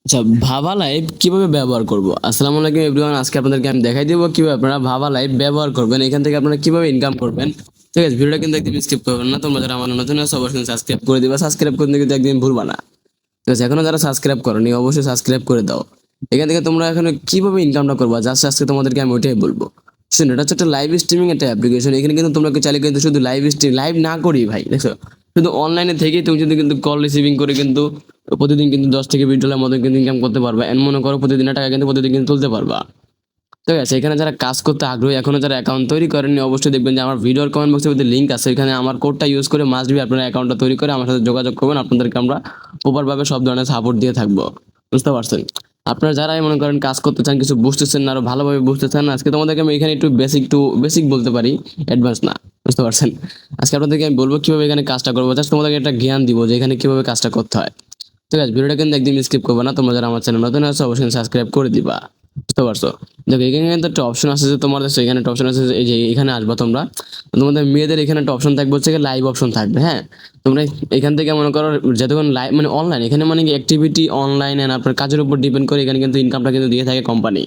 আচ্ছা, ভাবা লাইভ কিভাবে ব্যবহার করব? আসসালামু আলাইকুম এভরিওয়ান। আজকে আপনাদেরকে আমি দেখাই দেব কিভাবে আপনারা ভাবা লাইভ ব্যবহার করবেন। এখান থেকে আপনারা কিভাবে ইনকাম করবেন। ঠিক আছে? ভিডিওটা কিন্তু একদম স্কিপ করবেন না। তোমরা যারা আমার নতুন আছো অবশ্যই সাবস্ক্রাইব করে দিবা। সাবস্ক্রাইব করতে কিন্তু একদম ভুলবা না। ঠিক আছে? এখনো যারা সাবস্ক্রাইব করোনি অবশ্যই সাবস্ক্রাইব করে দাও। এখান থেকে তোমরা এখন কিভাবে ইনকামটা করবা জাস্ট আজকে তোমাদেরকে আমি ওইটাই বলবো। শুনুন, এটা হচ্ছে একটা লাইভ স্ট্রিমিং একটা অ্যাপ্লিকেশন। এখানে কিন্তু তোমরা চাইলে কিন্তু শুধু লাইভ না করি ভাই, দেখছো? শুধু অনলাইনে থেকেই তুমি যদি কিন্তু কল রিসিভিং করে কিন্তু প্রতিদিন কিন্তু 10 থেকে 20 ডলার মতো কিন্তু ইনকাম করতে পারবা। এন্ড মনে করো প্রতিদিনের টাকা কিন্তু প্রতিদিন কিন্তু তুলতে পারবা। ঠিক আছে? এখানে যারা কাজ করতে আগ্রহী, এখনো যারা অ্যাকাউন্ট তৈরি করেননি অবশ্যই দেখবেন যে আমার ভিডিওর কমেন্ট বক্সের মধ্যে লিংক আছে। এখানে আমার কোডটা ইউজ করে মাস্ট বি আপনারা অ্যাকাউন্টটা তৈরি করে আমার সাথে যোগাযোগ করবেন। আপনাদেরকে আমরা প্রপারভাবে সব ধরনের সাপোর্ট দিয়ে থাকবো। বুঝতে পারছেন? আপনারা যারাই মনে করেন কাজ করতে চান, কিছু বুঝতেছেন না, আরো ভালোভাবে বুঝতে চান, আজকে তোমাদেরকে আমি এখানে একটু বেসিক বলতে পারি, অ্যাডভান্স না। বুঝতে পারছেন? আজকে আপনাদেরকে আমি বলবো কিভাবে এখানে কাজটা করবো। জাস্ট তোমাদেরকে একটা জ্ঞান দিব যে এখানে কিভাবে কাজটা করতে হয়। ঠিক আছে? ভিডিওটা কিন্তু একদম স্কিপ করবে না। তোমরা যারা আমার চ্যানেল নতুন আছো অবশ্যই সাবস্ক্রাইব করে দিবা। বুঝতে পারছো? দেখো এখানে কিন্তু একটা অপশন আছে যে তোমাদের এখানে একটা অপশন আছে যে এই যে এখানে আসবা তোমরা। তোমাদের মেয়েদের এখানে একটা অপশন থাকবে হচ্ছে লাইভ অপশন থাকবে, হ্যাঁ? তোমরা এখান থেকে মনে করো যতক্ষণ লাইভ মানে অনলাইন, এখানে মানে কি অ্যাক্টিভিটি অনলাইন এন্ড আপনার কাজের উপর ডিপেন্ড করে এখানে কিন্তু ইনকামটা কিন্তু দিয়ে থাকে কোম্পানি।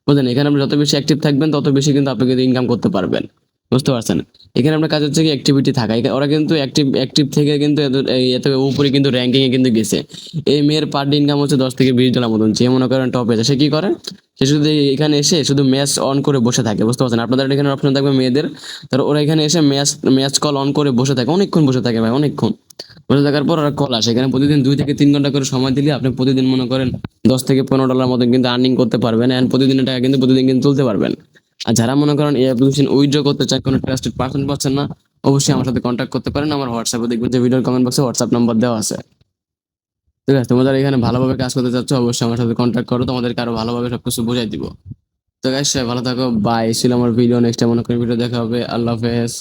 বুঝলেন? এখানে আপনি যত বেশি অ্যাক্টিভ থাকবেন তত বেশি কিন্তু আপনি কিন্তু ইনকাম করতে পারবেন। বুঝতে পারছেন? এখানে আপনার কাজ হচ্ছে কি অ্যাক্টিভিটি থাকা। ওরা কিন্তু অ্যাক্টিভ থেকে কিন্তু এত উপরে কিন্তু র‍্যাঙ্কিং এ কিন্তু গেছে। এই মেয়ের পার ডে ইনকাম হচ্ছে 10 থেকে 20 ডলার মতন। যে মনে করেন টপে আছে সে কি করে? সে শুধু এখানে এসে শুধু ম্যাচ অন করে বসে থাকে। বুঝতে পারছেন? আপনাদের এখানে অপশন থাকবে মেয়েদের। তার ওরা এখানে এসে ম্যাচ কল অন করে বসে থাকে। অনেকক্ষণ বসে থাকে ভাই, অনেকক্ষণ। বসে থাকার পর ওরা কল আসে। এখানে প্রতিদিন 2 থেকে 3 ঘন্টা করে সময় দিলে আপনি প্রতিদিন মনে করেন 10 থেকে 15 ডলার মতো কিন্তু আর্নিং করতে পারবেন এন্ড প্রতিদিনের টাকা কিন্তু প্রতিদিন কিন্তু তুলতে পারবেন। আর যারা মনে করেন এই অ্যাপ্লিকেশন উইথড্র করতে চায়, কোনো ট্রাস্টেড পারসন পাচ্ছেন না, অবশ্যই আমার সাথে কন্ট্যাক্ট করতে পারেন। আমার হোয়াটসঅ্যাপে দেখবেন যে ভিডিওর কমেন্ট বক্সে হোয়াটসঅ্যাপ নাম্বার দেওয়া আছে। ঠিক আছে? তোমরা যারা এখানে ভালোভাবে কাজ করতে চাচ্ছ অবশ্যই আমার সাথে কন্ট্যাক্ট করো, তোমাদেরকে আরো ভালোভাবে সবকিছু বুঝাই দিব। তো গাইস, ভালো থাকো, বাই। ছিল আমার ভিডিও, নেক্সট টাইম অন্য কোনো ভিডিও দেখা হবে। আল্লাহ হাফেজ।